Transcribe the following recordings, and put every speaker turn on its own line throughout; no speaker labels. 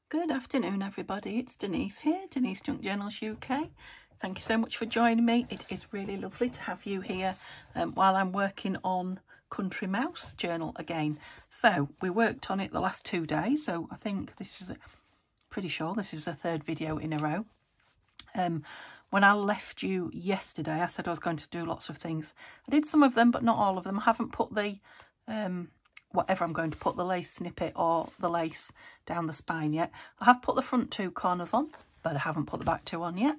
Good afternoon, everybody. It's Denise here, Denise Junk Journals UK. Thank you so much for joining me. It is really lovely to have you here while I'm working on Country Mouse Journal again. So we worked on it the last 2 days, so I think this is pretty sure this is the third video in a row. When I left you yesterday, I said I was going to do lots of things. I did some of them, but not all of them. I haven't put the whatever I'm going to put, the lace snippet or the lace down the spine yet. I have put the front 2 corners on, but I haven't put the back 2 on yet.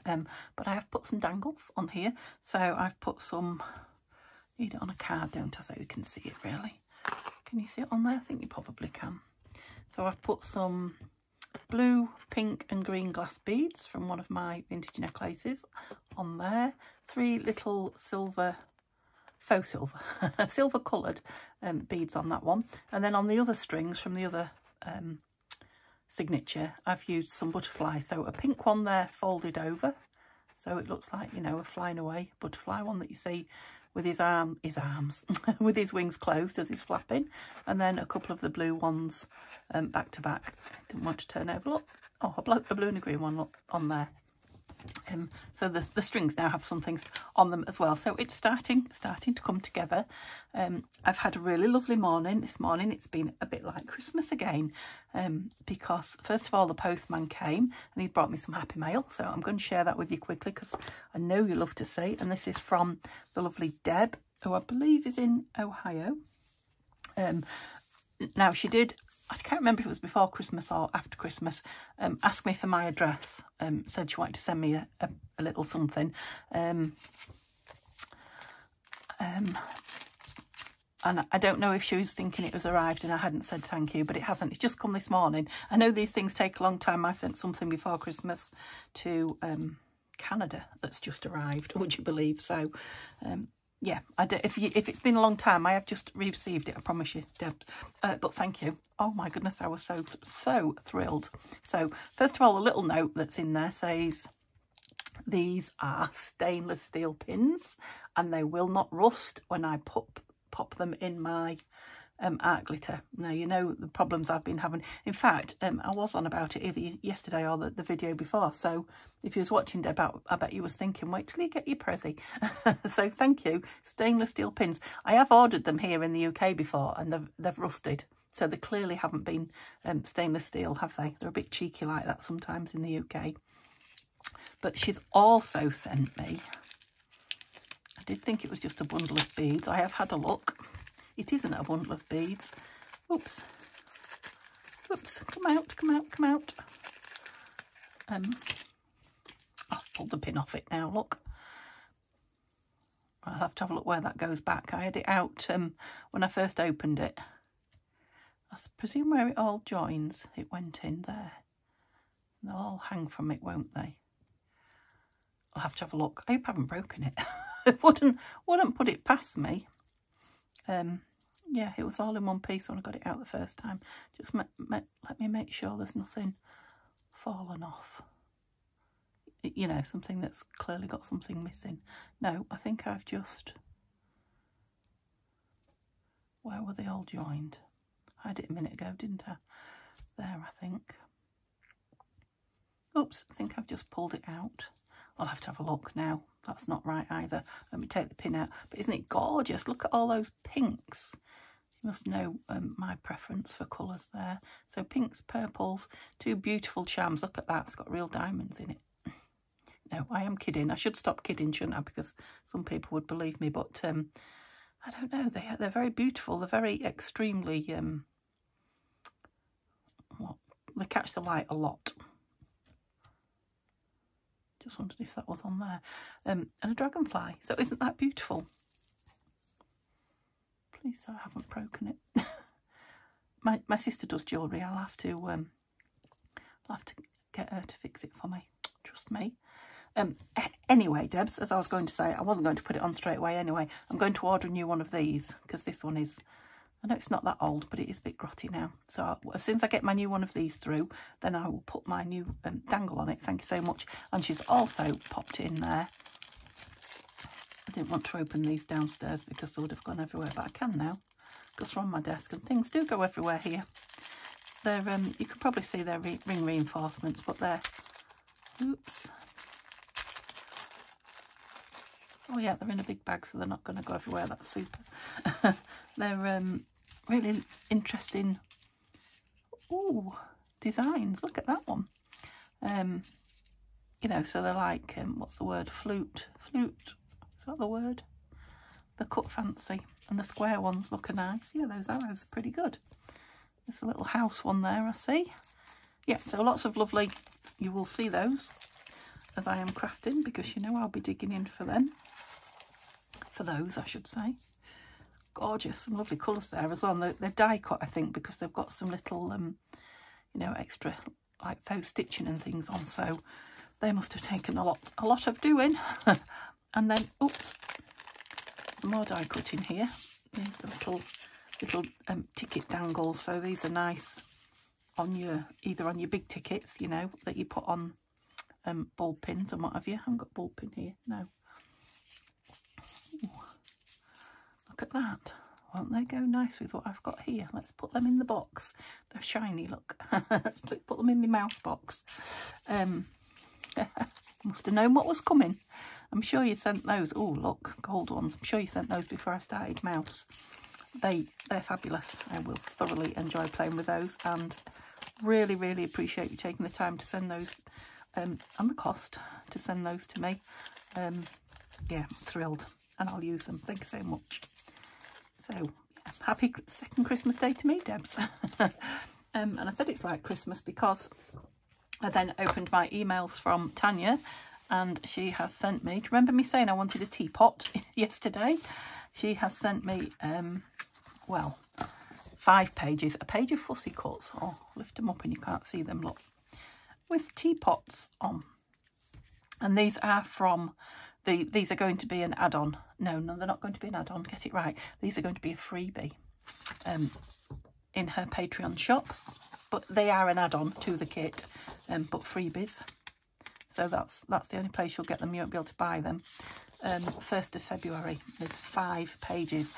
But I have put some dangles on here. So I've put some, need it on a card, don't I, so you can see it really. Can you see it on there? I think you probably can. So I've put some blue, pink and green glass beads from one of my vintage necklaces on there. 3 little silver, faux silver, silver coloured beads on that one. And then on the other strings from the other signature, I've used some butterfly. So a pink one there folded over. So it looks like, you know, a flying away butterfly, one that you see with his arms, with his wings closed as he's flapping. And then a couple of the blue ones back to back. Didn't want to turn over, look. Oh, a blue and a green one, look, on there. So the strings now have some things on them as well. So it's starting to come together. I've had a really lovely morning this morning. It's been a bit like Christmas again because first of all the postman came and he brought me some happy mail. So I'm going to share that with you quickly because I know you love to see. And this is from the lovely Deb, who I believe is in Ohio. Now she did, I can't remember if it was before Christmas or after Christmas, asked me for my address, said she wanted to send me a little something. And I don't know if she was thinking it was arrived and I hadn't said thank you, but it hasn't. It's just come this morning. I know these things take a long time. I sent something before Christmas to Canada that's just arrived, would you believe? So, yeah, if it's been a long time, I have just received it, I promise you, Deb. But thank you. Oh my goodness, I was so thrilled. So first of all, the little note that's in there says, these are stainless steel pins and they will not rust when I pop them in my art glitter. Now, you know the problems I've been having. In fact, I was on about it either yesterday or the video before. So if you was watching Deb, I bet you was thinking, wait till you get your Prezi. So thank you. Stainless steel pins. I have ordered them here in the UK before and they've rusted. So they clearly haven't been stainless steel, have they? They're a bit cheeky like that sometimes in the UK. But she's also sent me, I did think it was just a bundle of beads. I have had a look. It isn't a bundle of beads. Oops. Oops. Come out. I've pulled the pin off it now, look. I'll have to have a look where that goes back. I had it out when I first opened it. I presume where it all joins, it went in there. They'll all hang from it, won't they? I'll have to have a look. I hope I haven't broken it. It wouldn't put it past me. Yeah, it was all in one piece when I got it out the first time. Just let me make sure there's nothing fallen off. You know, something that's clearly got something missing. No, I think I've just... Where were they all joined? I had it a minute ago, didn't I? There, I think. Oops, I think I've just pulled it out. I'll have to have a look now. That's not right either. Let me take the pin out. But isn't it gorgeous? Look at all those pinks. You must know my preference for colours there. So pinks, purples, 2 beautiful charms. Look at that. It's got real diamonds in it. No, I am kidding. I should stop kidding, shouldn't I? Because some people would believe me. But I don't know. They're very beautiful. They're very extremely... they catch the light a lot. Just wondered if that was on there. And a dragonfly. So isn't that beautiful? Please, I haven't broken it. my sister does jewellery. I'll have to get her to fix it for me. Trust me. Anyway, Debs, as I was going to say, I wasn't going to put it on straight away anyway. I'm going to order a new one of these because this one is... I know it's not that old, but it is a bit grotty now. So as soon as I get my new one of these through, then I will put my new dangle on it. Thank you so much. And she's also popped in there. I didn't want to open these downstairs because they would have gone everywhere, but I can now because they're on my desk and things do go everywhere here. they're you can probably see their ring reinforcements, but they're, oops. Oh yeah, they're in a big bag, so they're not going to go everywhere. That's super. They're really interesting. Ooh, designs. Look at that one. You know, so they're like, what's the word? Flute. Is that the word? They're cut fancy, and the square ones look nice. Yeah, those arrows are pretty good. There's a little house one there, I see. Yeah, so lots of lovely. You will see those as I am crafting, because you know I'll be digging in for them. For those, I should say. Gorgeous, some lovely colours there as well. They're die cut, I think, because they've got some little, you know, extra like faux stitching and things on. So they must have taken a lot of doing. And then, oops, some more die cut in here. These are little ticket dangles. So these are nice on your, either on your big tickets, you know, that you put on ball pins and what have you. I haven't got ball pin here, no. Ooh, look at that. Won't they go nice with what I've got here? Let's put them in the box. They're shiny, look. Let's put them in the mouse box. Must have known what was coming. I'm sure you sent those. Oh, look, gold ones. I'm sure you sent those before I started mouse. They're fabulous. I will thoroughly enjoy playing with those, and really, really appreciate you taking the time to send those, and the cost to send those to me. Yeah, thrilled, and I'll use them. Thanks so much. So, yeah, happy second Christmas Day to me, Debs. And I said it's like Christmas because I then opened my emails from Tanya, and she has sent me, do you remember me saying I wanted a teapot yesterday? She has sent me, well, 5 pages, a page of fussy cuts. Oh, lift them up and you can't see them, look. With teapots on. And these are from, these are going to be an add-on. No, they're not going to be an add-on, get it right. These are going to be a freebie in her Patreon shop. But they are an add-on to the kit, but freebies. So that's the only place you'll get them. You won't be able to buy them. 1st of February. There's 5 pages.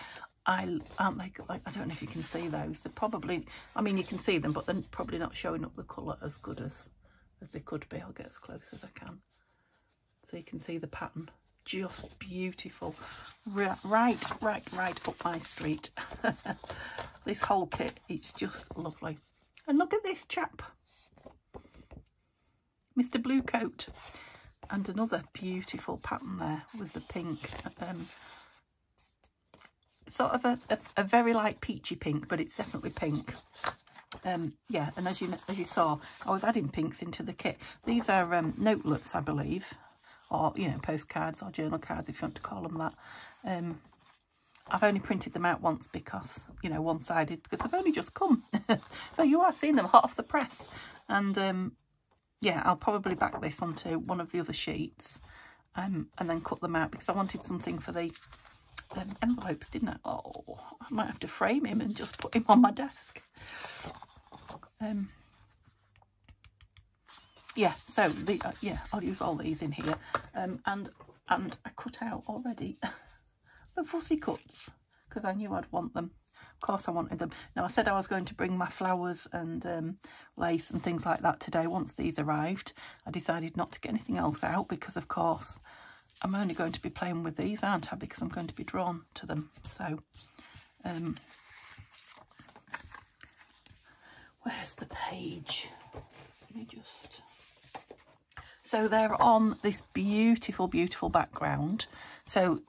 Aren't they? I don't know if you can see those. They're probably. I mean, you can see them, but they're probably not showing up the colour as good as they could be. I'll get as close as I can, so you can see the pattern. Just beautiful. Right up my street. This whole kit, it's just lovely. And look at this chap, Mr. Blue Coat, and another beautiful pattern there with the pink, sort of a very light peachy pink, but it's definitely pink. Yeah, and as you saw, I was adding pinks into the kit. These are notelets, I believe, or you know, postcards or journal cards, if you want to call them that. I've only printed them out once because, you know, one-sided, because they've only just come. So you are seeing them hot off the press. And, yeah, I'll probably back this onto one of the other sheets and then cut them out, because I wanted something for the envelopes, didn't I? Oh, I might have to frame him and just put him on my desk. Yeah, so, yeah, I'll use all these in here. And I cut out already the fussy cuts, because I knew I'd want them. Of course I wanted them. Now, I said I was going to bring my flowers and lace and things like that today. Once these arrived, I decided not to get anything else out, because of course I'm only going to be playing with these, aren't I? Because I'm going to be drawn to them. So where's the page? Let me just... So they're on this beautiful, beautiful background. So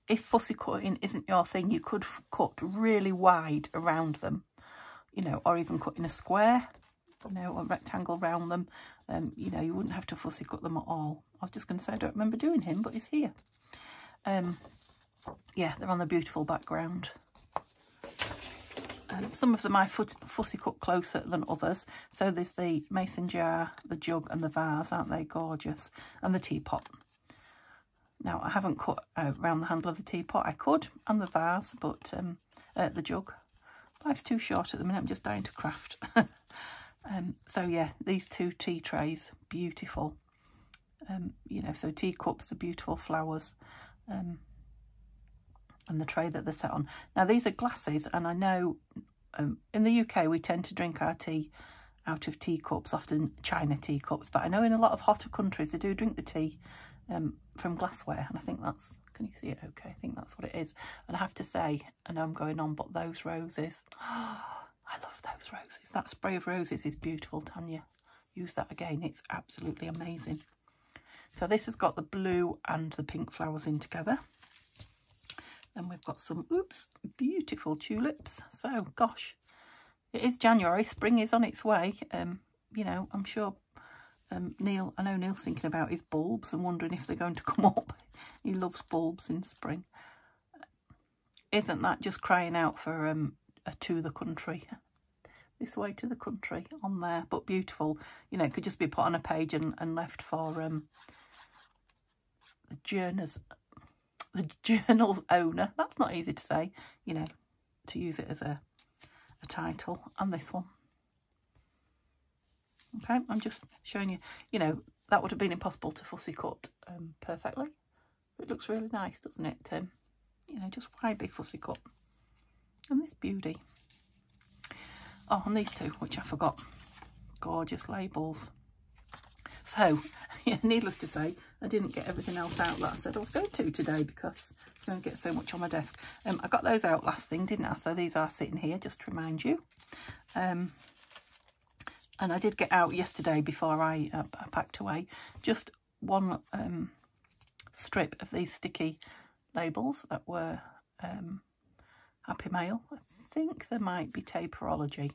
if fussy cutting isn't your thing, you could cut really wide around them, you know, or even cut in a square, you know, or rectangle around them. You know, you wouldn't have to fussy cut them at all. I was just going to say I don't remember doing him, but he's here. Yeah, they're on the beautiful background. Some of them I fussy cut closer than others. So there's the mason jar, the jug and the vase, aren't they gorgeous? And the teapot. Now, I haven't cut around the handle of the teapot. I could, and the vase, but the jug. Life's too short at the minute. I'm just dying to craft. So, yeah, these 2 tea trays, beautiful. You know, so teacups, the beautiful flowers, and the tray that they're set on. Now, these are glasses, and I know in the UK, we tend to drink our tea out of teacups, often China teacups. But I know in a lot of hotter countries, they do drink the tea from glassware. And I think that's, can you see it okay? I think that's what it is. And I have to say, I know I'm going on, but those roses, I love those roses. That spray of roses is beautiful, Tanya. Use that again. It's absolutely amazing. So this has got the blue and the pink flowers in together. Then we've got some, oops, beautiful tulips. So, gosh, it is January. Spring is on its way. You know, I'm sure Neil, I know Neil's thinking about his bulbs and wondering if they're going to come up. He loves bulbs in spring. Isn't that just crying out for a to the country? This way to the country on there, but beautiful. You know, it could just be put on a page and left for the journal's owner. That's not easy to say, you know, to use it as a title. And this one. Okay, I'm just showing you, you know, that would have been impossible to fussy cut perfectly. It looks really nice, doesn't it? You know, just widely fussy cut. And this beauty. Oh, and these two, which I forgot. Gorgeous labels. So, yeah, needless to say, I didn't get everything else out that I said I was going to today because I don't get so much on my desk. I got those out last thing, didn't I? So these are sitting here, just to remind you. And I did get out yesterday before I packed away just one strip of these sticky labels that were Happy Mail. I think there might be Tapeology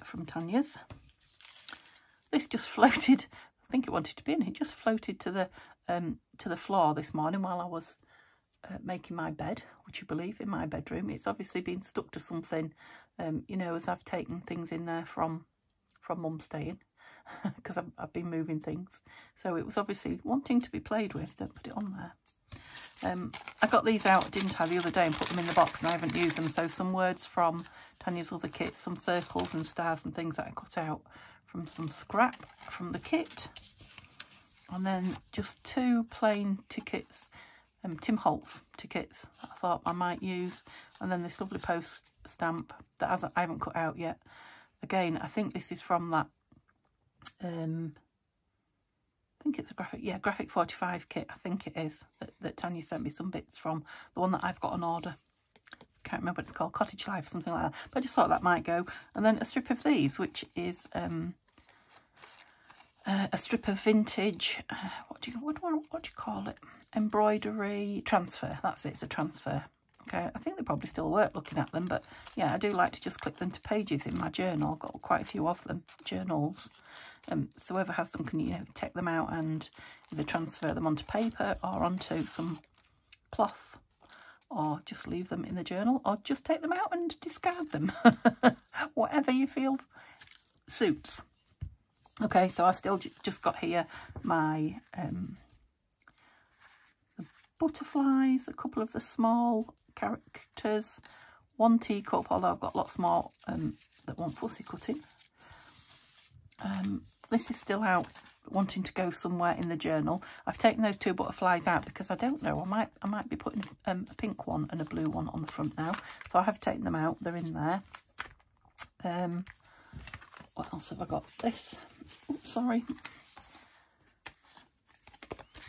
from Tanya's. This just floated. I think it wanted to be in. It just floated to the floor this morning while I was making my bed. Would you believe, in my bedroom? It's obviously been stuck to something. You know, as I've taken things in there from Mum staying, because I've been moving things. So it was obviously wanting to be played with. Don't put it on there. I got these out, didn't I, the other day and put them in the box, and I haven't used them. So some words from Tanya's other kit, some circles and stars and things that I cut out from some scrap from the kit. And then just two plain tickets, Tim Holtz tickets that I thought I might use. And then this lovely post stamp that I haven't cut out yet. Again, I think this is from that, I think it's a Graphic 45 kit, I think it is, that Tanya sent me some bits from, the one that I've got on order. Can't remember what it's called, Cottage Life, something like that. But I just thought that might go. And then a strip of these, which is a strip of vintage, what do you call it? Embroidery transfer. That's it, it's a transfer. Okay, I think they probably still work looking at them, but yeah, I do like to just click them to pages in my journal. I've got quite a few of them, journals. So whoever has them can, you know, take them out and either transfer them onto paper or onto some cloth, or just leave them in the journal, or just take them out and discard them. Whatever you feel suits. Okay, so I've still just got here my the butterflies, a couple of the small characters, one teacup, although I've got lots more that want fussy cutting. This is still out, wanting to go somewhere in the journal. I've taken those two butterflies out because I don't know, I might be putting a pink one and a blue one on the front now. So I have taken them out, they're in there. What else have I got? This, oops, sorry.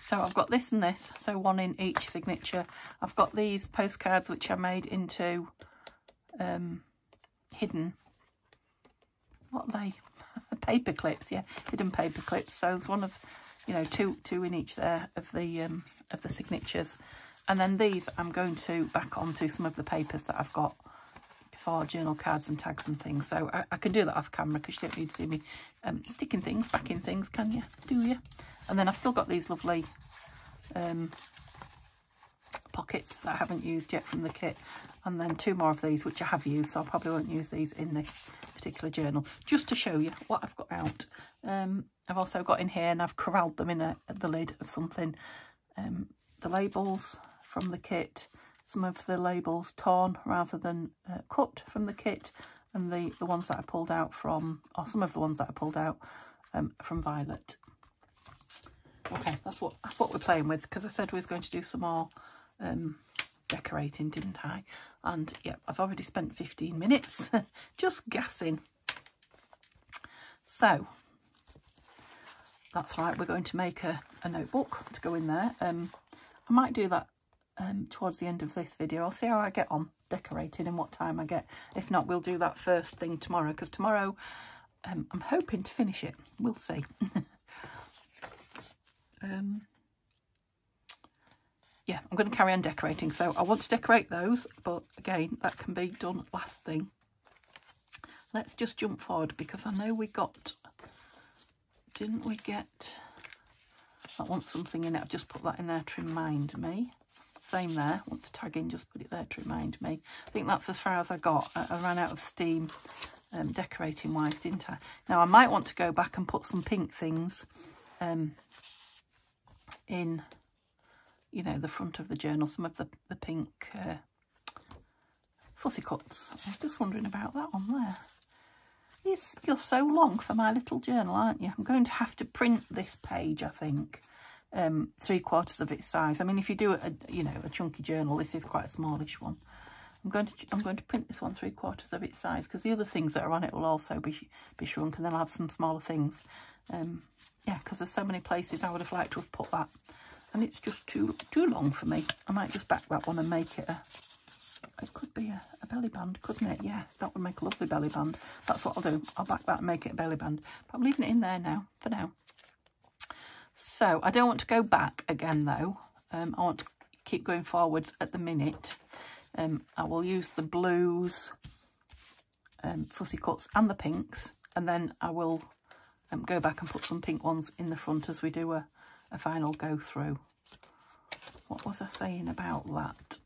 So I've got this and this, so one in each signature. I've got these postcards which I made into hidden, what are they? Paper clips, yeah, hidden paper clips. So there's one of, you know, two in each there of the signatures, and then these I'm going to back onto some of the papers that I've got for journal cards and tags and things. So I can do that off camera because you don't need to see me sticking things back in things, can you? Do you? And then I've still got these lovely pockets that I haven't used yet from the kit, and then two more of these which I have used, so I probably won't use these in this particular journal, just to show you what I've got out. I've also got in here, and I've corralled them in the lid of something, the labels from the kit, some of the labels torn rather than cut from the kit, and the ones that I pulled out from, or some of the ones that I pulled out from Violet. Okay, that's what we're playing with, because I said we was going to do some more decorating, didn't I? And yeah, I've already spent 15 minutes just gassing. So that's right, we're going to make a notebook to go in there. I might do that towards the end of this video. I'll see how I get on decorating and what time I get. If not, we'll do that first thing tomorrow, because tomorrow I'm hoping to finish it. We'll see. Yeah, I'm going to carry on decorating. So I want to decorate those, but again, that can be done last thing. Let's just jump forward, because I know we got, didn't we get, I want something in it. I've just put that in there to remind me. Same there, want to tag in, just put it there to remind me. I think that's as far as I got. I ran out of steam decorating wise, didn't I? Now I might want to go back and put some pink things in, you know, the front of the journal, some of the pink fussy cuts. I was just wondering about that on there. You're so long for my little journal, aren't you? I'm going to have to print this page, I think, 3/4 of its size. I mean, if you do a chunky journal, this is quite a smallish one. I'm going to print this one 3/4 of its size, because the other things that are on it will also be shrunk, and then I'll have some smaller things. Yeah, because there's so many places I would have liked to have put that, and it's just too long for me. I might just back that one and make it it could be a belly band, couldn't it? Yeah, that would make a lovely belly band. That's what I'll do. I'll back that and make it a belly band. But I'm leaving it in there now, for now. So I don't want to go back again, though. I want to keep going forwards at the minute. I will use the blues, fussy cuts and the pinks, and then I will go back and put some pink ones in the front as we do a final go through. What was I saying about that?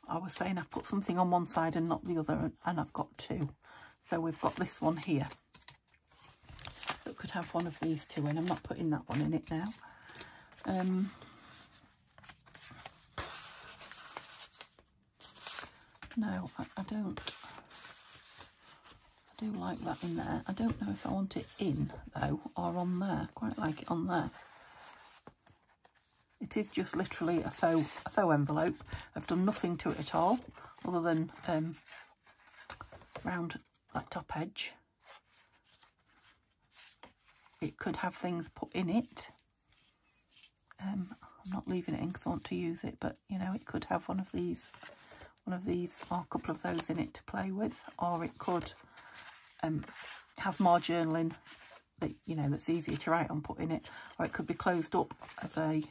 I was saying I've put something on one side and not the other, and I've got two. So we've got this one here that could have one of these two, and I'm not putting that one in it now. No, I don't. I do like that in there. I don't know if I want it in, though, or on there. Quite like it on there. It is just literally a faux envelope. I've done nothing to it at all, other than round that top edge. It could have things put in it. I'm not leaving it in because I want to use it, but you know, it could have one of these or a couple of those in it to play with, or it could have more journaling that, you know, that's easier to write on, put in it, or it could be closed up as a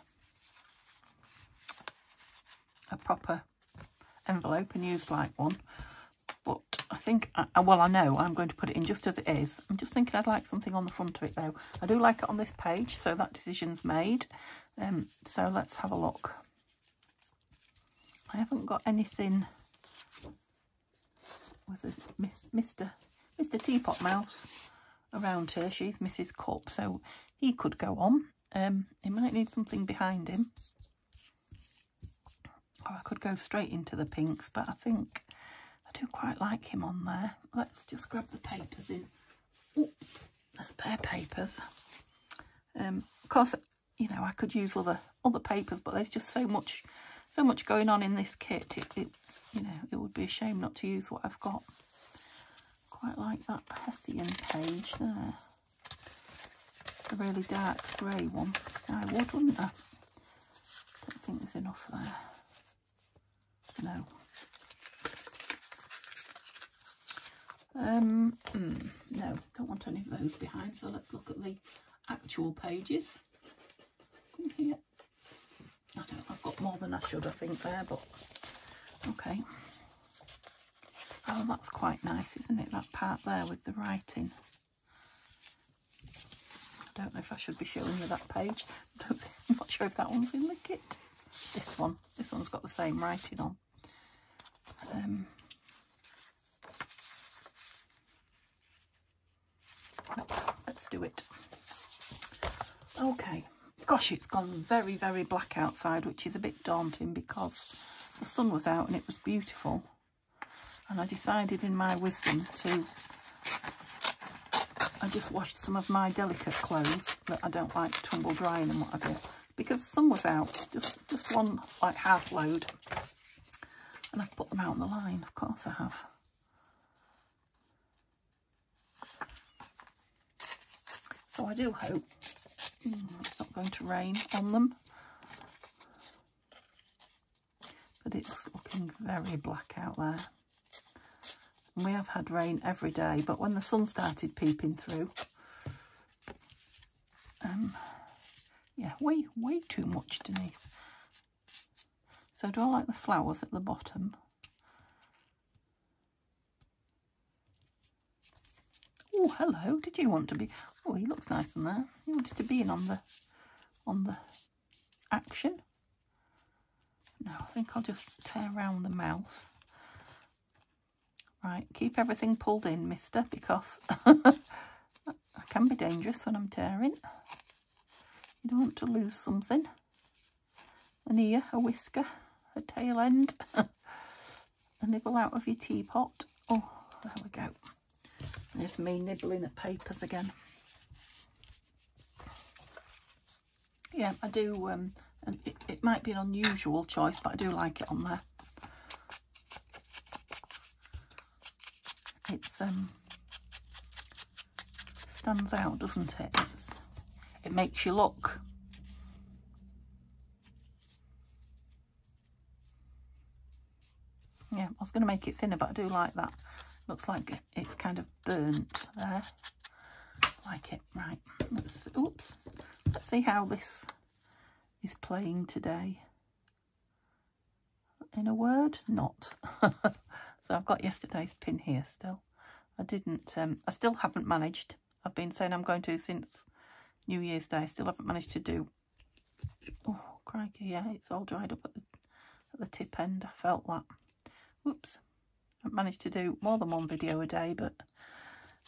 proper envelope and used like one. But I think, well, I know I'm going to put it in just as it is. I'm just thinking I'd like something on the front of it, though. I do like it on this page, so that decision's made. So let's have a look. I haven't got anything with a Mr. Teapot Mouse around here. She's Mrs. Cup, so he could go on. He might need something behind him. Or I could go straight into the pinks, but I think I do quite like him on there. Let's just grab the papers in. Oops, the spare papers. Of course, you know, I could use other papers, but there's just so much going on in this kit. It you know, it would be a shame not to use what I've got. Quite like that Hessian page there. The really dark grey one. I would, wouldn't I? Don't think there's enough there. No. No, don't want any of those behind, so let's look at the actual pages. In here. I've got more than I should, I think, there, but okay. Oh, that's quite nice, isn't it? That part there with the writing. I don't know if I should be showing you that page. I'm not sure if that one's in the kit. This one's got the same writing on. Let's do it. Okay. Gosh, it's gone very, very black outside, which is a bit daunting because the sun was out and it was beautiful. And I decided in my wisdom I just washed some of my delicate clothes that I don't like tumble drying and whatever because the sun was out, just one like half load, and I've put them out on the line. Of course I have. So I do hope it's not going to rain on them, but it's looking very black out there. And we have had rain every day, but when the sun started peeping through, yeah, way too much, Denise. So do I like the flowers at the bottom? Oh, hello. Did you want to be? Oh, he looks nice in there. You wanted to be in on the action? No, I think I'll just tear around the mouse. Right, keep everything pulled in, mister, because I can be dangerous when I'm tearing. You don't want to lose something. An ear, a whisker, a tail end, a nibble out of your teapot. Oh, there we go. There's me nibbling at papers again. Yeah, I do, and it might be an unusual choice, but I do like it on there. It's stands out, doesn't it? It makes you look. Yeah, I was going to make it thinner, but I do like that. Looks like it's kind of burnt there. Like it. Right. Let's see how this is playing today. In a word, not. So I've got yesterday's pin here still. I still haven't managed. I've been saying I'm going to since New Year's Day. I still haven't managed to do. Oh, crikey, yeah, it's all dried up at the tip end. I felt that. Whoops. I haven't managed to do more than one video a day, but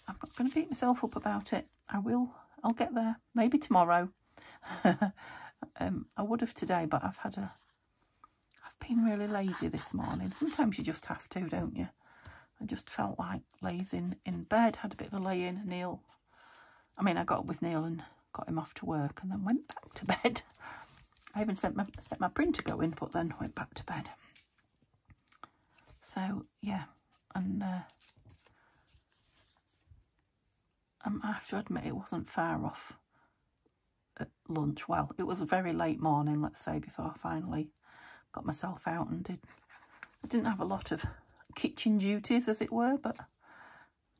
I'm not going to beat myself up about it. I'll get there. Maybe tomorrow. I would have today, but I've been really lazy this morning. Sometimes you just have to, don't you? I just felt like lazing in bed, had a bit of a lay-in. I got up with Neil and got him off to work and then went back to bed. I even set my printer going, but then went back to bed. So, yeah, and I have to admit it wasn't far off at lunch. Well, it was a very late morning, let's say, before I finally got myself out and I didn't have a lot of kitchen duties, as it were, but,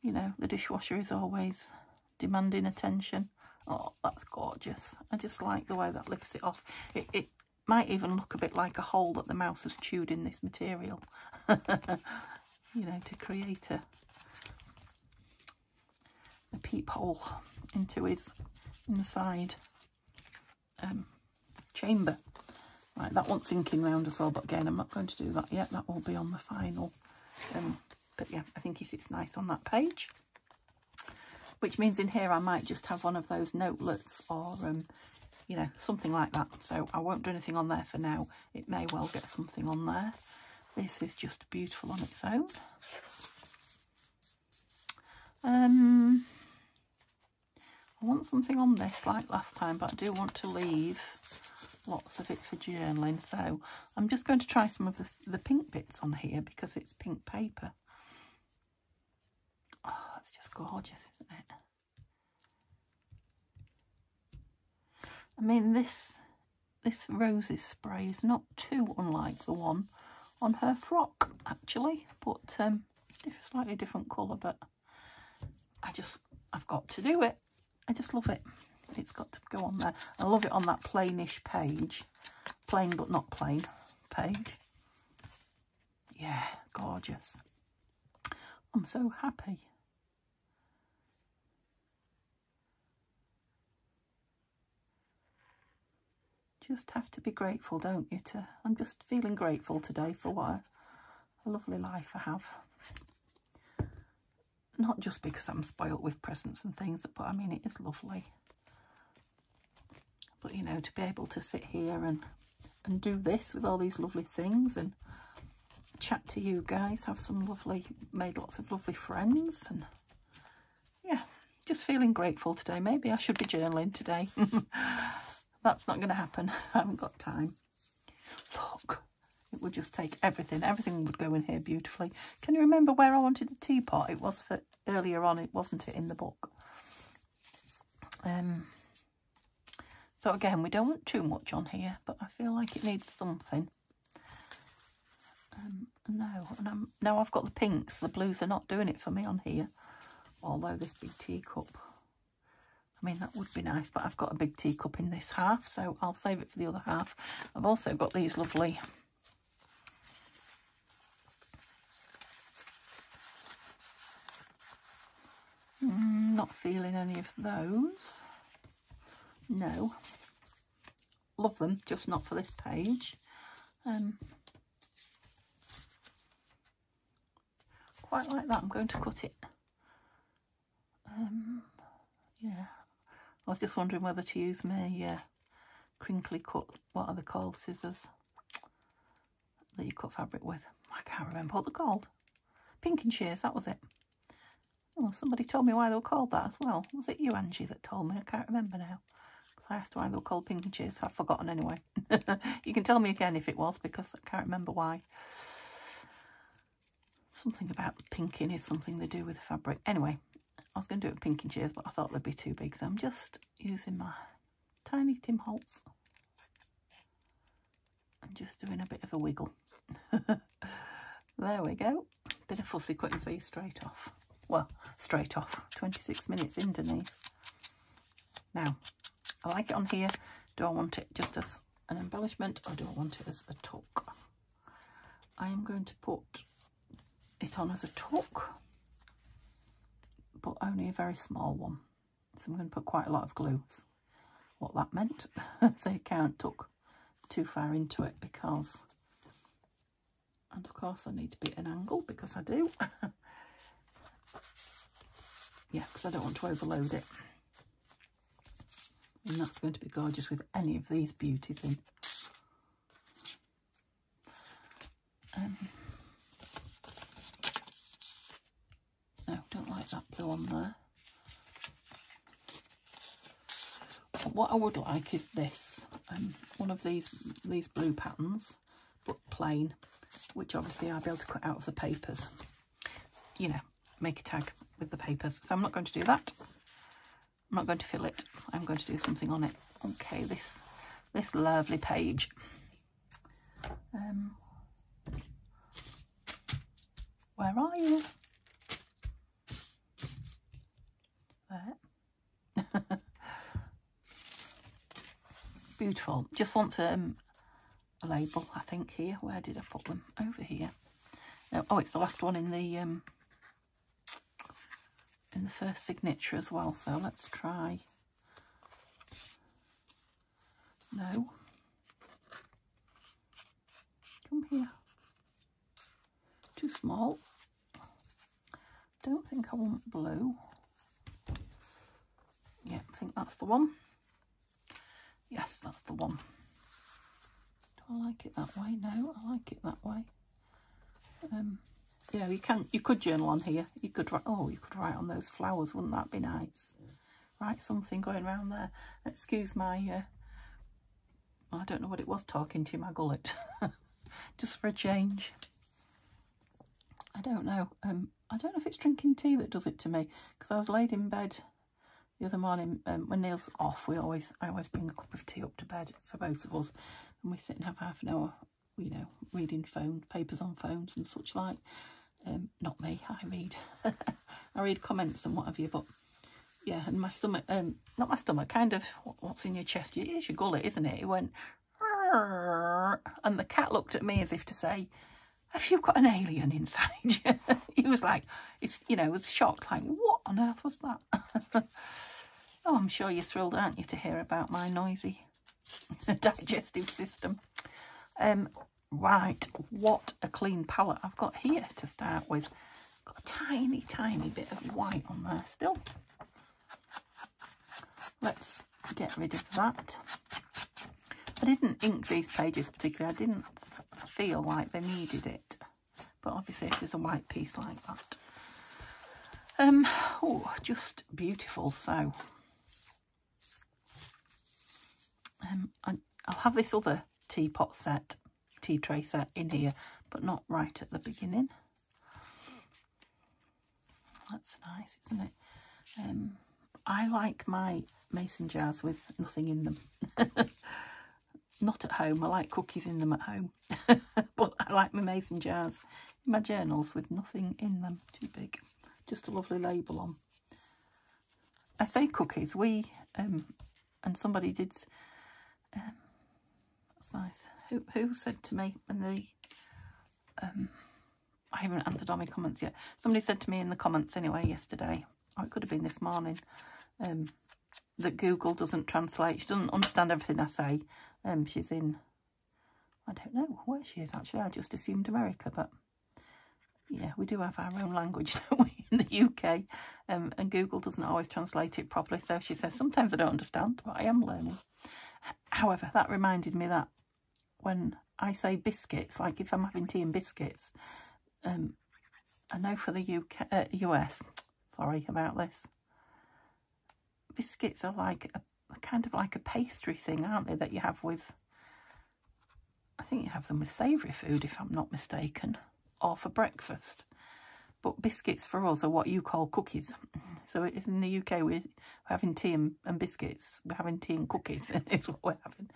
you know, the dishwasher is always demanding attention. Oh, that's gorgeous. I just like the way that lifts it off. It might even look a bit like a hole that the mouse has chewed in this material, you know, to create a peephole into his inside chamber. Right, that one's sinking round as well, but again, I'm not going to do that yet. That will be on the final. But yeah, I think he sits nice on that page. Which means in here I might just have one of those notelets or, you know, something like that. So I won't do anything on there for now. It may well get something on there. This is just beautiful on its own. I want something on this like last time, but I do want to leave lots of it for journaling. So I'm just going to try some of the pink bits on here because it's pink paper. Oh, it's just gorgeous, isn't it? I mean, this roses spray is not too unlike the one on her frock, actually, but it's a slightly different colour, but I've got to do it. I just love it. It's got to go on there. I love it on that plainish page. Plain but not plain page. Yeah, gorgeous. I'm so happy. Just have to be grateful, don't you? I'm just feeling grateful today for what a lovely life I have. Not just because I'm spoilt with presents and things, but I mean, it is lovely. But, you know, to be able to sit here and do this with all these lovely things and chat to you guys, have some lovely, made lots of lovely friends, and yeah, just feeling grateful today. Maybe I should be journaling today. that's not going to happen. I haven't got time. Look, it would just take everything. Everything would go in here beautifully. Can you remember where I wanted the teapot? It was for earlier on, it wasn't it, in the book? So again, we don't want too much on here, but I feel like it needs something. No, and now I've got the pinks. The blues are not doing it for me on here. Although this big teacup, I mean, that would be nice, but I've got a big teacup in this half, so I'll save it for the other half. I've also got these lovely not feeling any of those. No. Love them, just not for this page. Quite like that. I'm going to cut it. Yeah. I was just wondering whether to use my crinkly cut, what are they called, scissors that you cut fabric with. I can't remember what they're called. Pinking shears, that was it. Oh, somebody told me why they were called that as well. Was it you, Angie, that told me? I can't remember now. Because I asked why they were called pinking shears. I've forgotten anyway. You can tell me again if it was, because I can't remember why. Something about pinking is something they do with the fabric. Anyway, I was going to do it with pinking shears, but I thought they'd be too big. So I'm just using my tiny Tim Holtz. I'm just doing a bit of a wiggle. There we go. Bit of fussy cutting for you straight off. Well, straight off. 26 minutes in, Denise. Now, I like it on here. Do I want it just as an embellishment or do I want it as a tuck? I am going to put it on as a tuck, but only a very small one. So I'm going to put quite a lot of glue. What that meant. So you can't tuck too far into it because, and of course I need to be at an angle because I do. Yeah, because I don't want to overload it. And that's going to be gorgeous with any of these beauties in. No, don't like that blue on there. What I would like is this, one of these blue patterns, but plain, which obviously I'll be able to cut out of the papers. You know, make a tag with the papers. So I'm not going to do that. I'm not going to fill it. I'm going to do something on it. Okay, this lovely page. Where are you? There. Beautiful. Just want a label, I think, here. Where did I put them? Over here. Oh, it's the last one in the first signature as well. So let's try. No. Come here. Too small. Don't think I want blue. Yeah, I think that's the one. Yes, that's the one. Do I like it that way? No, I like it that way. You know, you could journal on here. You could write, oh, you could write on those flowers. Wouldn't that be nice? Write something going around there. Excuse my, I don't know what it was talking to my gullet. Just for a change. I don't know. I don't know if it's drinking tea that does it to me. Because I was laid in bed the other morning when Neil's off. I always bring a cup of tea up to bed for both of us. And we sit and have half an hour, you know, reading papers on phones and such like. Not me, I read. I read comments and what have you, but yeah, and my stomach, not my stomach, kind of, what's in your chest? It's your gullet, isn't it? It went, and the cat looked at me as if to say, have you got an alien inside you? He was like, you know, was shocked, like, what on earth was that? Oh, I'm sure you're thrilled, aren't you, to hear about my noisy digestive system. Right, what a clean palette I've got here to start with. Got a tiny, tiny bit of white on there still. Let's get rid of that. I didn't ink these pages particularly. I didn't feel like they needed it. But obviously if there's a white piece like that. Oh, just beautiful. So I'll have this other tea tray set in here, but not right at the beginning. That's nice, isn't it? I like my mason jars with nothing in them. Not at home. I like cookies in them at home. But I like my mason jars in my journals with nothing in them. Too big. Just a lovely label on. I say cookies. We, and somebody did, that's nice. Who said to me when they, I haven't answered all my comments yet. Somebody said to me in the comments anyway yesterday, or it could have been this morning, that Google doesn't translate. She doesn't understand everything I say. She's in, I don't know where she is actually. I just assumed America, but yeah, we do have our own language, don't we, in the UK? And Google doesn't always translate it properly. So she says, sometimes I don't understand, but I am learning. However, that reminded me that when I say biscuits, like if I'm having tea and biscuits, I know for the US, sorry about this, biscuits are like a kind of like a pastry thing, aren't they, that you have with, I think you have them with savoury food if I'm not mistaken, or for breakfast. But biscuits for us are what you call cookies. So if in the UK we're having tea and biscuits, we're having tea and cookies is what we're having.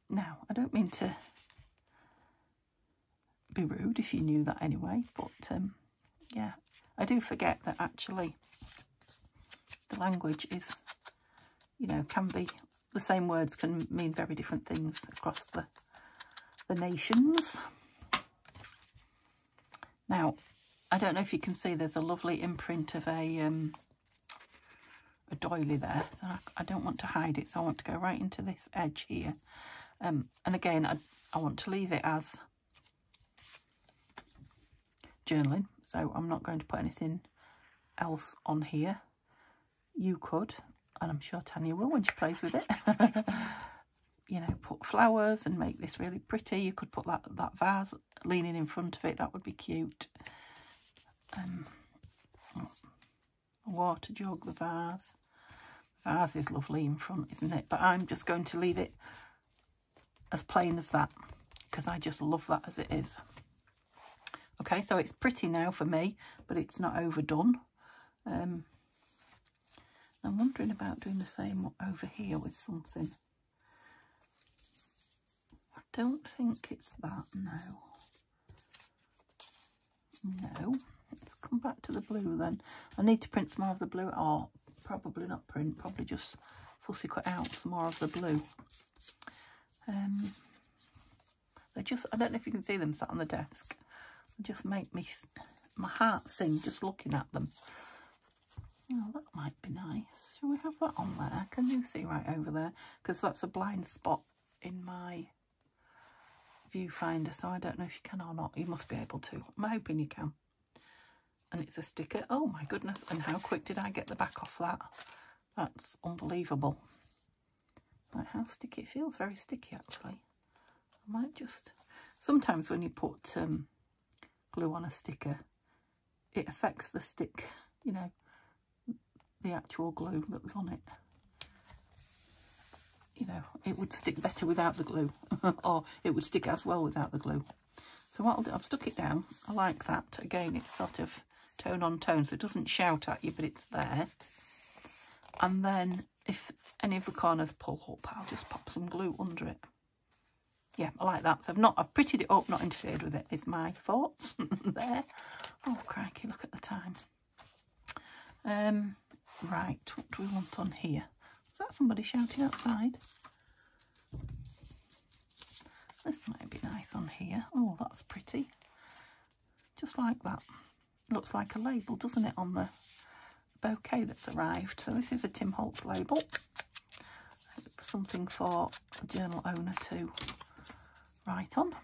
Now, I don't mean to be rude if you knew that anyway, but yeah, I do forget that actually the language is, you know, can be, the same words can mean very different things across the nations. Now, I don't know if you can see, there's a lovely imprint of a doily there. So I don't want to hide it, so I want to go right into this edge here. And again, I want to leave it as journaling, so I'm not going to put anything else on here. You could, and I'm sure Tanya will when she plays with it, you know, put flowers and make this really pretty. You could put that vase leaning in front of it, that would be cute. A water jug, the vase. The vase is lovely in front, isn't it? But I'm just going to leave it as plain as that, because I just love that as it is. Okay, so it's pretty now for me, but it's not overdone. I'm wondering about doing the same over here with something. I don't think it's that, no. No. Let's come back to the blue then. I need to print some more of the blue, or probably not print, probably just fussy cut out some more of the blue. They just, I don't know if you can see them sat on the desk. They just make my heart sing just looking at them. Oh, that might be nice. Shall we have that on there? Can you see right over there? Because that's a blind spot in my viewfinder, so I don't know if you can or not. You must be able to. I'm hoping you can. And it's a sticker. Oh my goodness, and how quick did I get the back off that? That's unbelievable. Like how sticky. It feels very sticky actually. I might just, sometimes when you put glue on a sticker, it affects the stick, you know, the actual glue that was on it. You know, it would stick better without the glue, or it would stick as well without the glue. So what I'll do, I've stuck it down. I like that. Again, it's sort of tone on tone, so it doesn't shout at you, but it's there. And then if any of the corners pull up, I'll just pop some glue under it. Yeah, I like that. So I've prettied it up, not interfered with it, is my thoughts there. Oh, crikey, look at the time. Right, what do we want on here? Is that somebody shouting outside? This might be nice on here. Oh, that's pretty. Just like that. Looks like a label, doesn't it, on the bouquet that's arrived. So this is a Tim Holtz label. Something for the journal owner to write on.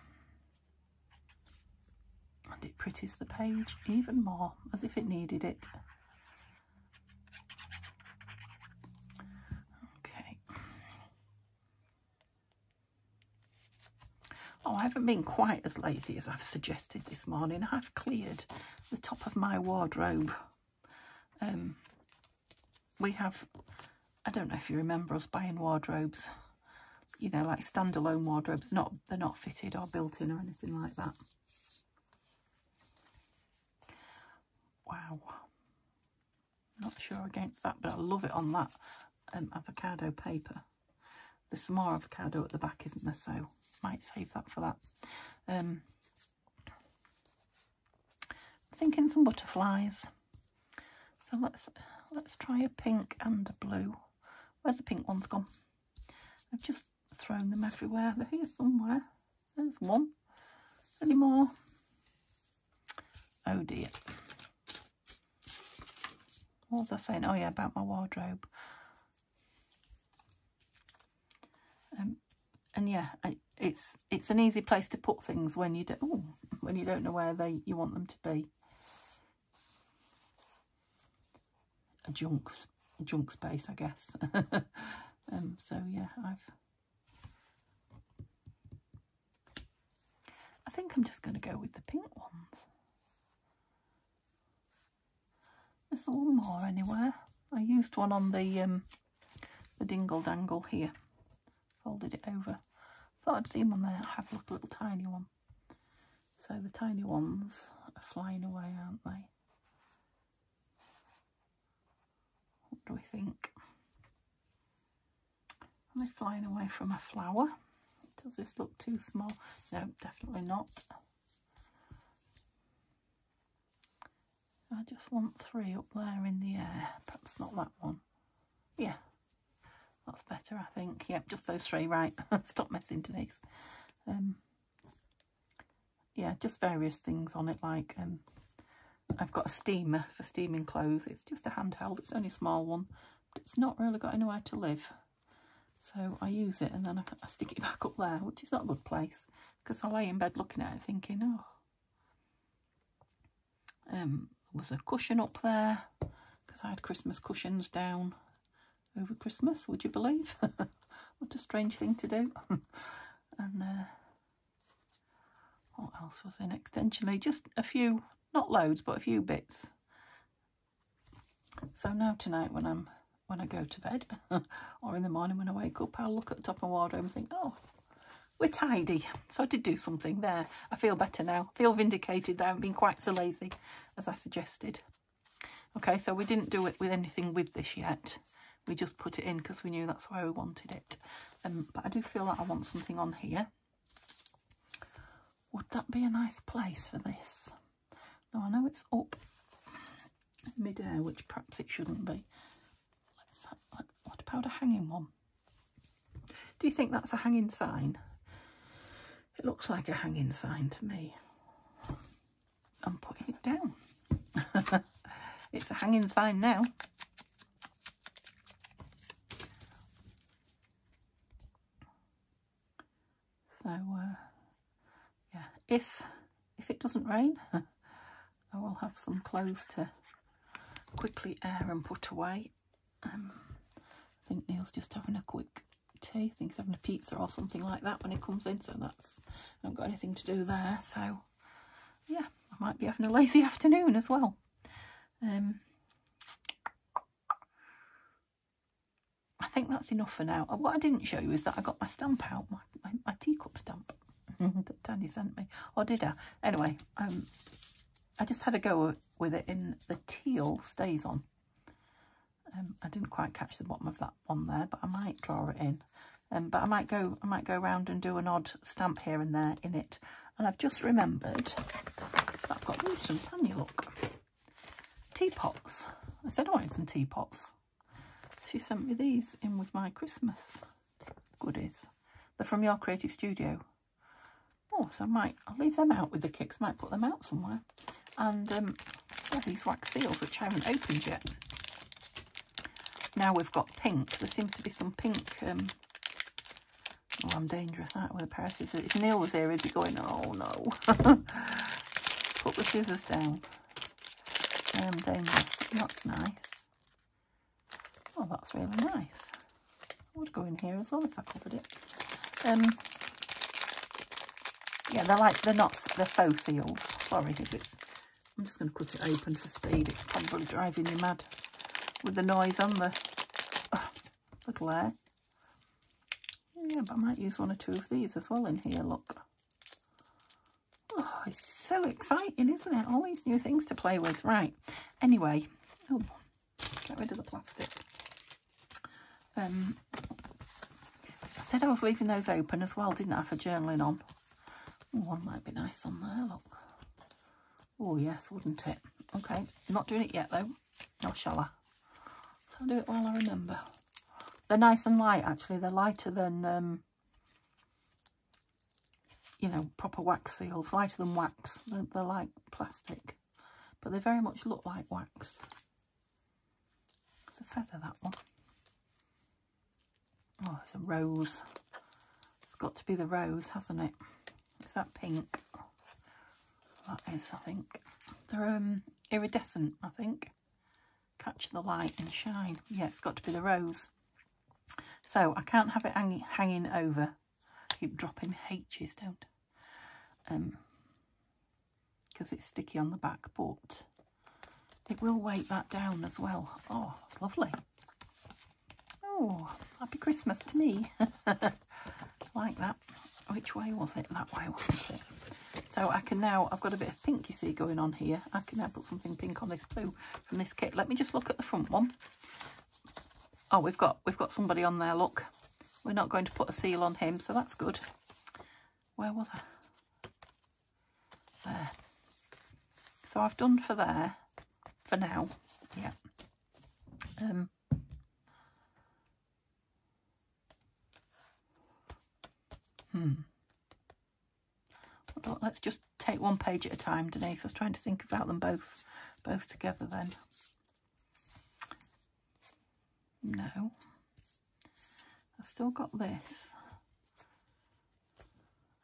And it pretties the page even more, as if it needed it. Oh, I haven't been quite as lazy as I've suggested this morning. I've cleared the top of my wardrobe. We have, I don't know if you remember us buying wardrobes you know, like standalone wardrobes. They're not fitted or built in or anything like that. Wow. Not sure against that, but I love it on that avocado paper. There's some more avocado at the back, isn't there? So might save that for that. I'm thinking some butterflies. So let's try a pink and a blue. Where's the pink ones gone? I've just thrown them everywhere. They're here somewhere. There's one. Any more? Oh dear. What was I saying? Oh yeah, about my wardrobe. And yeah, it's an easy place to put things when you don't know where you want them to be. A junk space, I guess. So yeah, I think I'm just going to go with the pink ones. There's one more anywhere. I used one on the dingle dangle here. Folded it over. Thought I'd seen one there. I have a little tiny one. So the tiny ones are flying away, aren't they? What do we think? Are they flying away from a flower? Does this look too small? No, definitely not. I just want 3 up there in the air. Perhaps not that one. Yeah, that's better, I think. Yep, just those 3, right. Stop messing, Denise. Yeah, just various things on it, like I've got a steamer for steaming clothes. It's just a handheld. It's only a small one. But it's not really got anywhere to live. So I use it and then I stick it back up there, which is not a good place. Because I lay in bed looking at it thinking, oh. There was a cushion up there. Because I had Christmas cushions down over Christmas, would you believe? What a strange thing to do. And what else was in extensionally? Just a few, not loads, but a few bits. So now tonight when I go to bed or in the morning when I wake up, I'll look at the top of my wardrobe and think, oh, we're tidy. So I did do something there. I feel better now. I feel vindicated that I haven't been quite so lazy as I suggested. Okay, so we didn't do it with anything with this yet. We just put it in because we knew that's why we wanted it. But I do feel like I want something on here. Would that be a nice place for this? Now, I know it's up mid-air, which perhaps it shouldn't be. What about a hanging one? Do you think that's a hanging sign? It looks like a hanging sign to me. I'm putting it down. It's a hanging sign now. So, yeah, if it doesn't rain, I will have some clothes to quickly air and put away. I think Neil's just having a quick tea. I think he's having a pizza or something like that when he comes in, so that's, I haven't got anything to do there. So, yeah, I might be having a lazy afternoon as well. I think that's enough for now. What I didn't show you is that I got my stamp out, my teacup stamp that Danny sent me. Or did I? Anyway, I just had a go with it in the teal stays on. I didn't quite catch the bottom of that one there, but I might draw it in. But I might go around and do an odd stamp here and there in it. And I've just remembered that I've got these from Tanya, look. Teapots. I said I wanted some teapots. She sent me these in with my Christmas goodies. They're from Your Creative Studio. Oh, so I'll leave them out with the kicks. Might put them out somewhere. And yeah, these wax seals, which I haven't opened yet. Now we've got pink. There seems to be some pink. Oh, I'm dangerous, aren't I, with a pair of scissors? If Neil was here, he'd be going, oh no. Put the scissors down. I am dangerous. That's nice. Oh, that's really nice. I would go in here as well if I covered it. Yeah, they're faux seals. Sorry if it's, I'm just going to cut it open for speed. It's probably driving me mad with the noise and the glare. yeah, but I might use 1 or 2 of these as well in here, look. Oh, it's so exciting, isn't it? All these new things to play with. Right, anyway, oh, get rid of the plastic. I said I was leaving those open as well, didn't I, for journaling on. Oh, one might be nice on there, look. Oh, yes, wouldn't it? Okay, not doing it yet, though. Or shall I? I'll do it while I remember. They're nice and light, actually. They're lighter than, you know, proper wax seals. Lighter than wax. They're like plastic. But they very much look like wax. It's a feather, that one. Oh, it's a rose. It's got to be the rose, hasn't it? Is that pink? That is, I think. They're iridescent, I think. Catch the light and shine. Yeah, it's got to be the rose. So I can't have it hanging over. Keep dropping H's, don't. Because it's sticky on the back, but it will weight that down as well. Oh, it's lovely. Oh, happy Christmas to me. Like that. Which way was it? That way, wasn't it? So I can now, I've got a bit of pink, you see, going on here. I can now put something pink on this blue from this kit. Let me just look at the front one. Oh, we've got somebody on there, look. We're not going to put a seal on him, so that's good. Where was I? There. So I've done for there, for now. Yeah. Let's just take one page at a time, Denise. I was trying to think about them both together then. No. I've still got this. I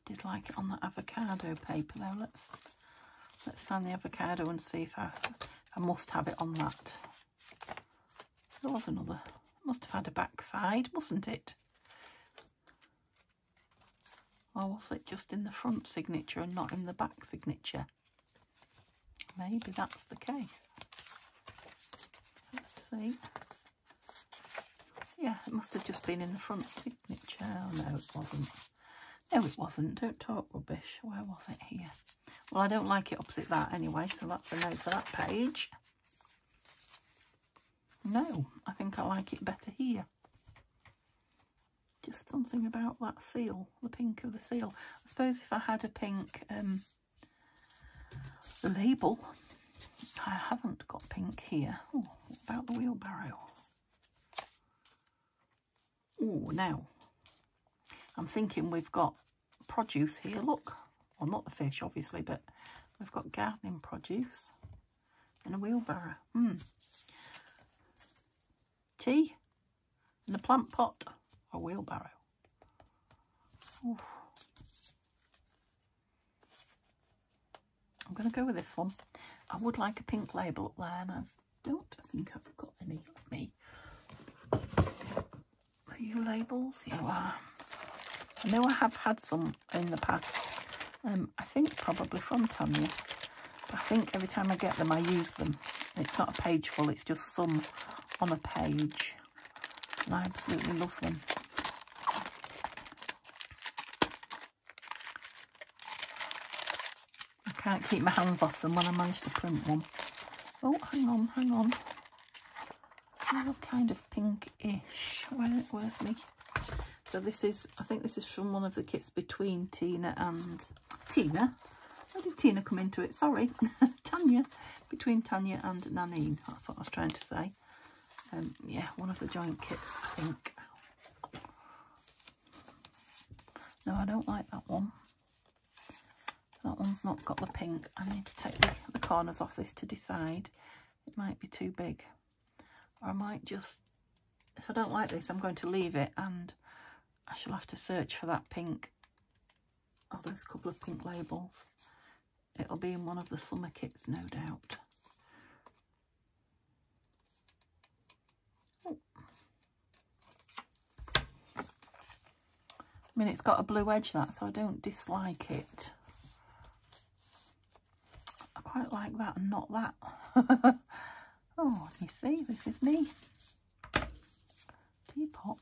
did like it on that avocado paper though. Let's find the avocado and see if I must have it on that. There was another. Must have had a back side, mustn't it? Or was it just in the front signature and not in the back signature? Maybe that's the case. Let's see. Yeah, it must have just been in the front signature. Oh, no, it wasn't. No, it wasn't. Don't talk rubbish. Where was it? Here. Well, I don't like it opposite that anyway, so that's a no for that page. No, I think I like it better here. Just something about that seal, the pink of the seal. I suppose if I had a pink label, I haven't got pink here. Oh, what about the wheelbarrow? Oh, now, I'm thinking we've got produce here, look. Well, not the fish, obviously, but we've got gardening produce in a wheelbarrow. Tea in a plant pot. A wheelbarrow. Oof. I'm going to go with this one. I would like a pink label up there, and I don't think I've got any with me. Are you labels? You are. I know I have had some in the past. I think probably from Tanya. But I think every time I get them, I use them. It's not a page full, it's just some on a page. And I absolutely love them. Can't keep my hands off them when I manage to print one. Oh, hang on. Oh, kind of pinkish. Where's me? So this is, I think this is from one of the kits between Tina and Tina. Where did Tina come into it? Sorry, Tanya. Between Tanya and Nanine. That's what I was trying to say. Yeah, one of the joint kits, I think. No, I don't like that one. That one's not got the pink. I need to take the corners off this to decide. It might be too big. Or I might just, if I don't like this, I'm going to leave it and I shall have to search for that pink. Oh, there's a couple of pink labels. It'll be in one of the summer kits, no doubt. Oh. I mean, it's got a blue edge, that, so I don't dislike it. Quite like that and not that. Oh, let me see, this is me. Teapot.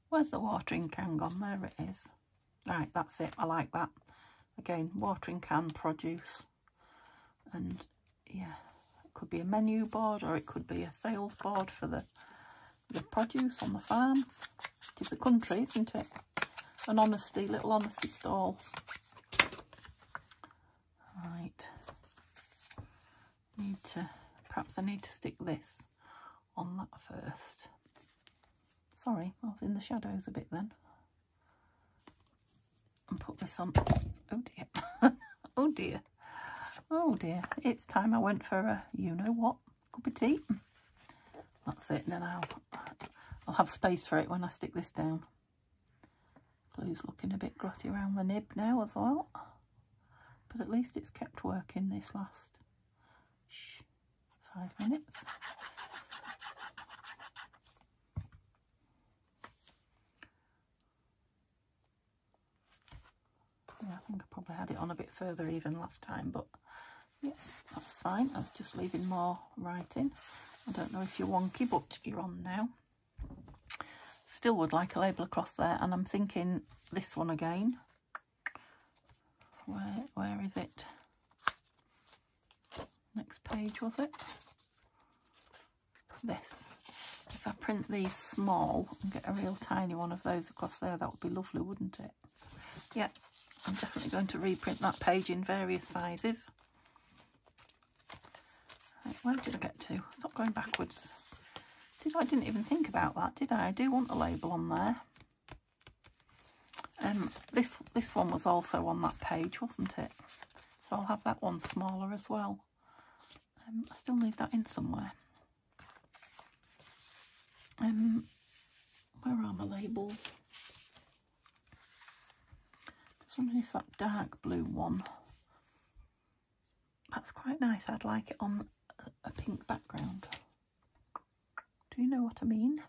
Where's the watering can gone? There it is. Right, that's it. I like that. Again, watering can, produce. And yeah, it could be a menu board or it could be a sales board for the produce on the farm. It is the country, isn't it? An honesty, little honesty stall. Right. Perhaps I need to stick this on that first. Sorry, I was in the shadows a bit then. And put this on. Oh dear. Oh dear. Oh dear. It's time I went for a you-know-what cup of tea. That's it. Then I'll have space for it when I stick this down. Glue's looking a bit grotty around the nib now as well. But at least it's kept working this last 5 minutes. Yeah, I think I probably had it on a bit further even last time, but yeah, that's fine. I was just leaving more writing. I don't know if you're wonky, but you're on now. Still would like a label across there, and I'm thinking this one again. Where is it? Next page, was it? This. If I print these small and get a real tiny one of those across there, that would be lovely, wouldn't it? Yeah, I'm definitely going to reprint that page in various sizes. Right, where did I get to? Stop going backwards. I didn't even think about that, did I? I do want a label on there. This one was also on that page, wasn't it? So I'll have that one smaller as well. I still need that in somewhere. Where are my labels? Just wondering if that dark blue one, that's quite nice. I'd like it on a pink background. Do you know what I mean?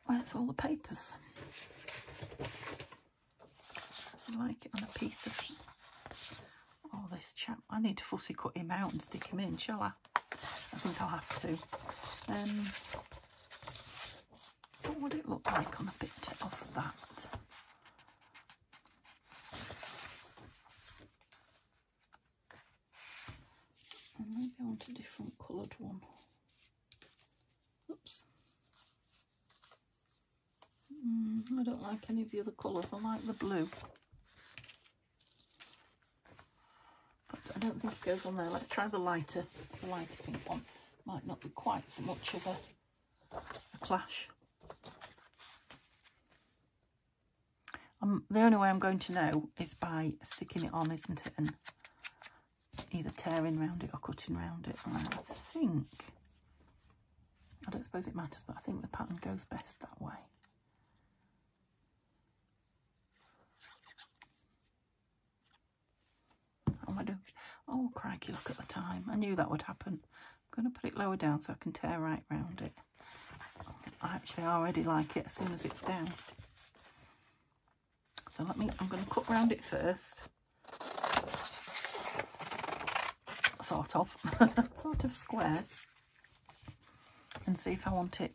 Where's all the papers? I like it on a piece of... Oh, this chap. I need to fussy cut him out and stick him in, shall I? I think I'll have to. What would it look like on a bit of that? Maybe I want a different coloured one. Oops. I don't like any of the other colours. I like the blue. But I don't think it goes on there. Let's try the lighter pink one. Might not be quite so much of a clash. The only way I'm going to know is by sticking it on, isn't it? And either tearing around it or cutting around it. And I think, I don't suppose it matters, but I think the pattern goes best that way. Oh, crikey, look at the time. I knew that would happen. I'm going to put it lower down so I can tear right round it. I actually already like it as soon as it's down. So I'm going to cut round it first. Sort of. Sort of square. And see if I want it.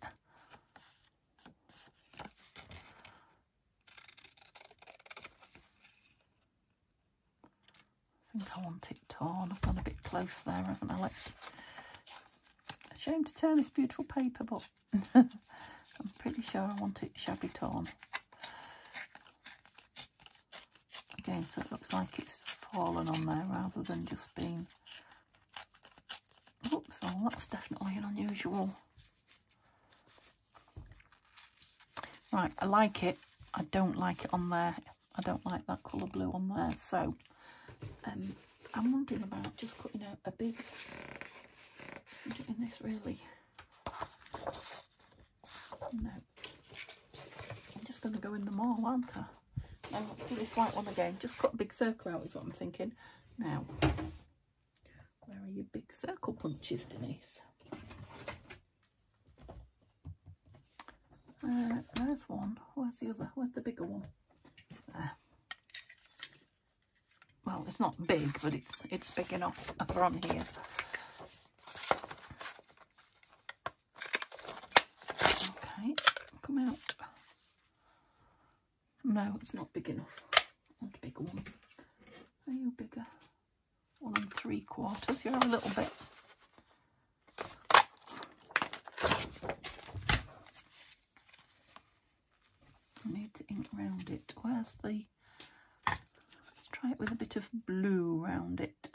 I think I want it torn. I've gone a bit close there, haven't I? A shame to tear this beautiful paper, but I'm pretty sure I want it shabby torn. Again, so it looks like it's fallen on there rather than just being... Oops, oh, that's definitely an unusual... Right, I like it. I don't like it on there. I don't like that colour blue on there, so... I'm wondering about just cutting out a big... I'm doing this really... No. I'm just going to go in the mall, aren't I? Now, let's do this white one again. Just cut a big circle out is what I'm thinking. Now, where are your big circle punches, Denise? There's one. Where's the other? Where's the bigger one? There. well, it's not big, but it's big enough up on here. Okay, come out. No, it's not big enough. I want a bigger one. Are you bigger? 1 3/4. You're a little bit. I need to ink around it. Where's the... Let's try it with a bit of blue around it.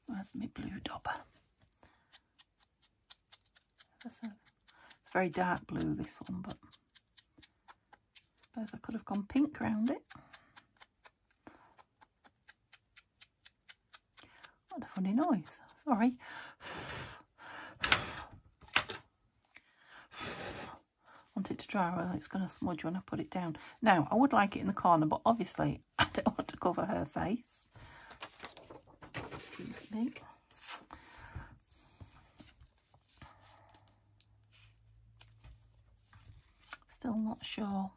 Where's my blue dauber? It's very dark blue, this one, but I suppose I could have gone pink around it. What a funny noise. Sorry. Want it to dry, well, it's going to smudge when I put it down. Now, I would like it in the corner, but obviously I don't want to cover her face. Excuse me. Still not sure.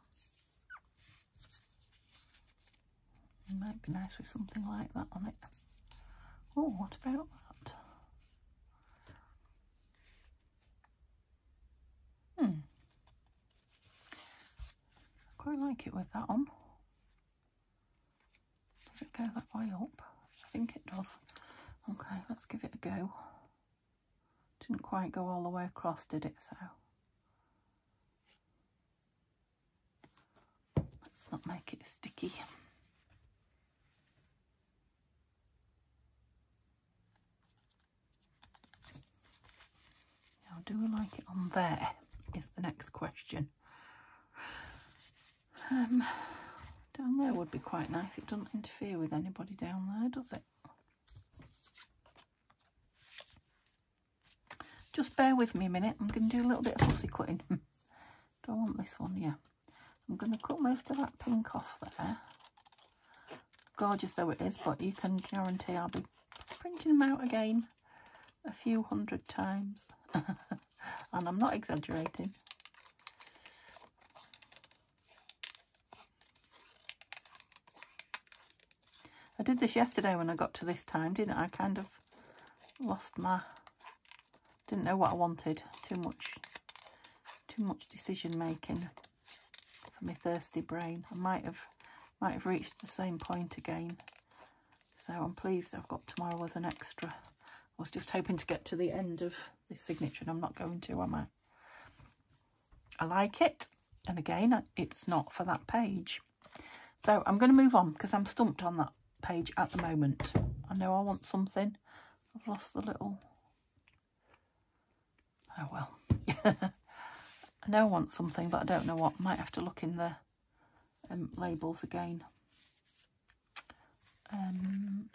It might be nice with something like that on it. Oh, what about that? Quite like it with that on. Does it go that way up? I think it does. Okay, let's give it a go. Didn't quite go all the way across, did it? So let's not make it sticky. Now, do we like it on there? Is the next question. Down there would be quite nice. It doesn't interfere with anybody down there, does it? Just bear with me a minute. I'm going to do a little bit of fussy cutting. Do I want this one? Yeah. I'm going to cut most of that pink off there. Gorgeous though it is, but you can guarantee I'll be printing them out again a few 100 times. And I'm not exaggerating. I did this yesterday when I got to this time, didn't I? I kind of lost my... Didn't know what I wanted. Too much decision making for my thirsty brain. I might have reached the same point again. So I'm pleased I've got tomorrow as an extra. I was just hoping to get to the end of this signature, and I'm not going to, am I? I like it, and again, it's not for that page. So I'm going to move on because I'm stumped on that page at the moment. I know I want something. I've lost the little... Oh well. I know I want something, but I don't know what. Might have to look in the labels again.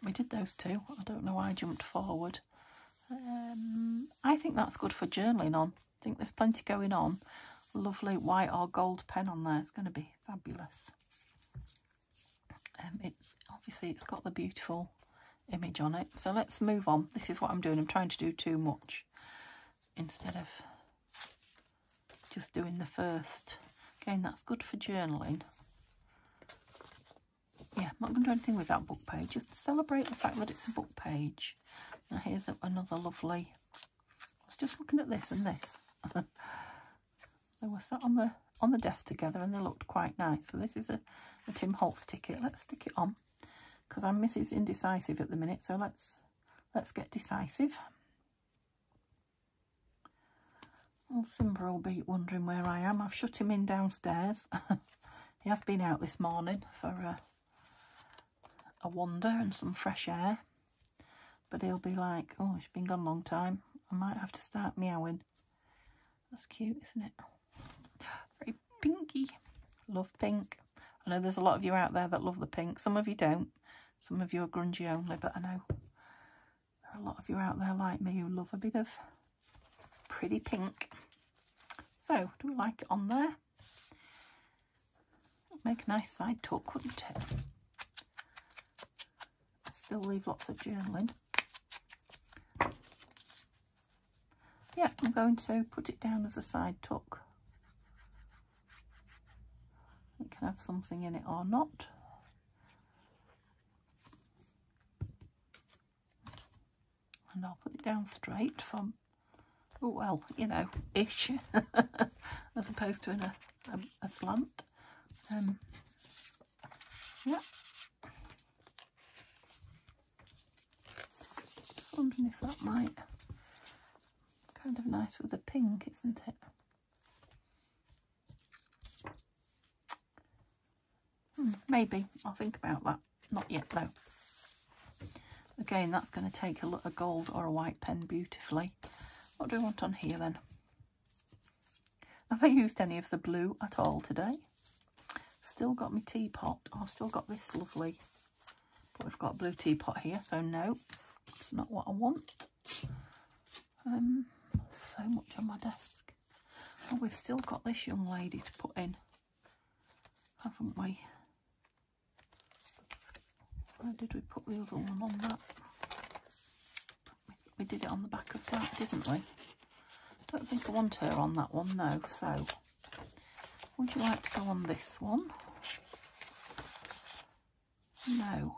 We did those two. I don't know why I jumped forward. I think that's good for journaling on. I think there's plenty going on. Lovely white or gold pen on there. It's going to be fabulous. It's obviously it's got the beautiful image on it. So let's move on. This is what I'm doing. I'm trying to do too much instead of just doing the first. Again, that's good for journaling. Yeah, I'm not going to do anything with that book page. Just celebrate the fact that it's a book page. Now here's another lovely... I was just looking at this and this. They were sat on the desk together and they looked quite nice. So this is a Tim Holtz ticket. Let's stick it on because I'm Mrs. Indecisive at the minute. So let's get decisive. Old Simba will be wondering where I am. I've shut him in downstairs. He has been out this morning for a wander and some fresh air. But he'll be like, oh, she's been gone a long time. I might have to start meowing. That's cute, isn't it? Very pinky. Love pink. I know there's a lot of you out there that love the pink. Some of you don't. Some of you are grungy only, but I know there are a lot of you out there like me who love a bit of pretty pink. So, do we like it on there? It'd make a nice side tuck, wouldn't it? Still leave lots of journaling. Yeah, I'm going to put it down as a side tuck. It can have something in it or not. And I'll put it down straight from, oh well, you know, ish, as opposed to in a slant. Yeah. Just wondering if that might, kind of nice with the pink, isn't it? Maybe. I'll think about that. Not yet though. Again, that's going to take a gold or a white pen beautifully. What do I want on here then? Have I used any of the blue at all today? Still got my teapot. Oh, I've still got this lovely, but we've got a blue teapot here, so no, it's not what I want. So much on my desk. Oh, we've still got this young lady to put in, haven't we? Where did we put the other one on that? We did it on the back of that, didn't we? Don't think I want her on that one, no. So, would you like to go on this one? No.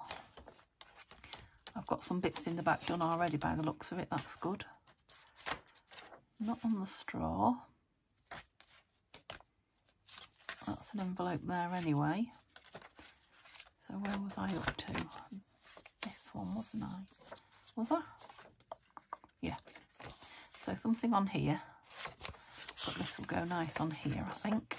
I've got some bits in the back done already by the looks of it, that's good. Not on the straw. That's an envelope there anyway. So where was I up to? This one, wasn't I? Was I? Yeah. So something on here. But this will go nice on here, I think.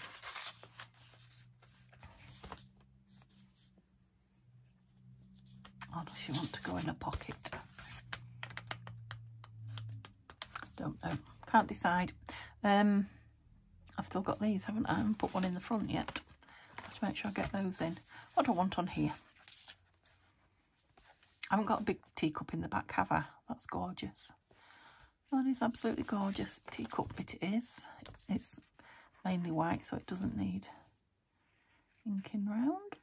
Or does she want to go in a pocket? Don't know. Can't decide. I've still got these, haven't I? I haven't put one in the front yet. Have to make sure I get those in. What do I want on here? I haven't got a big teacup in the back, have I? That's gorgeous. That is absolutely gorgeous. Teacup it is. It's mainly white, so it doesn't need inking round.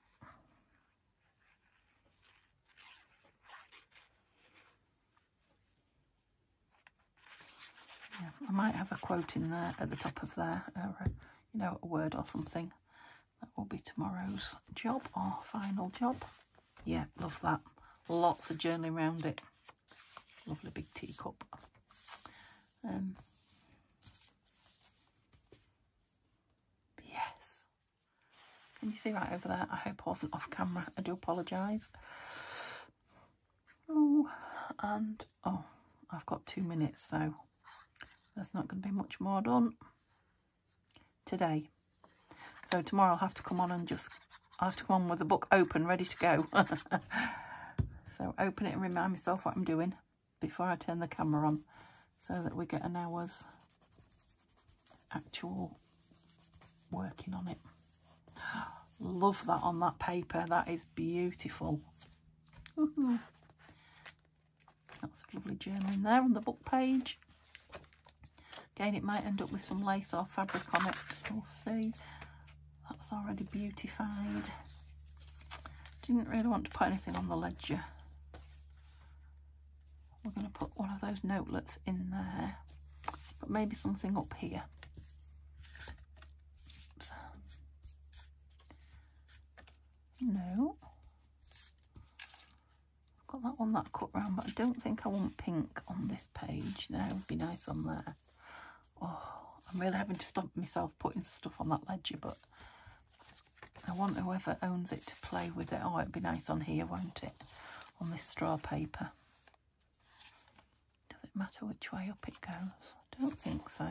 Yeah, I might have a quote in there at the top of there, or you know, a word or something. That will be tomorrow's job or final job. Yeah, love that. Lots of journaling around it. Lovely big teacup. Yes. Can you see right over there? I hope I wasn't off camera. I do apologise. Oh, and oh, I've got 2 minutes, so there's not going to be much more done today. So tomorrow I'll have to come on and I'll have to come on with the book open, ready to go. So open it and remind myself what I'm doing before I turn the camera on, so that we get an hour's actual working on it. Love that on that paper. That is beautiful. Lots of lovely journaling there on the book page. Again, it might end up with some lace or fabric on it. We'll see. That's already beautified. Didn't really want to put anything on the ledger. We're going to put one of those notelets in there, but maybe something up here. Oops. No. I've got that one that I cut round, but I don't think I want pink on this page. No, it would be nice on there. Oh, I'm really having to stop myself putting stuff on that ledger, but I want whoever owns it to play with it. Oh, it'd be nice on here, won't it? On this straw paper. Does it matter which way up it goes? I don't think so.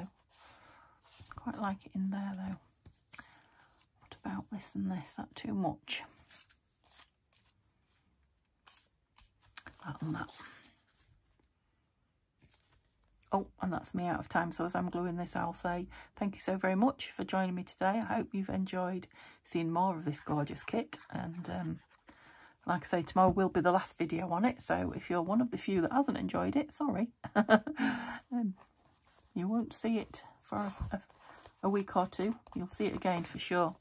Quite like it in there though. What about this and this? Is that too much? That and that. Oh, and that's me out of time. So as I'm gluing this, I'll say thank you so very much for joining me today. I hope you've enjoyed seeing more of this gorgeous kit. And like I say, tomorrow will be the last video on it. So if you're one of the few that hasn't enjoyed it, sorry. You won't see it for a week or two. You'll see it again for sure.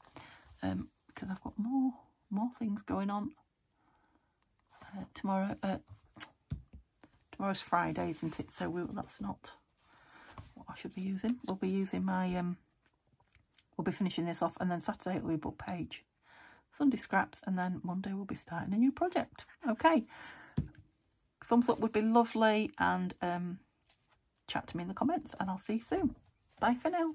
Because I've got more things going on tomorrow. Tomorrow's Friday, isn't it? So that's not what I should be using. We'll be using my, we'll be finishing this off, and then Saturday it'll be book page. Sunday scraps, and then Monday we'll be starting a new project. Okay. thumbs up would be lovely, and chat to me in the comments, and I'll see you soon. Bye for now.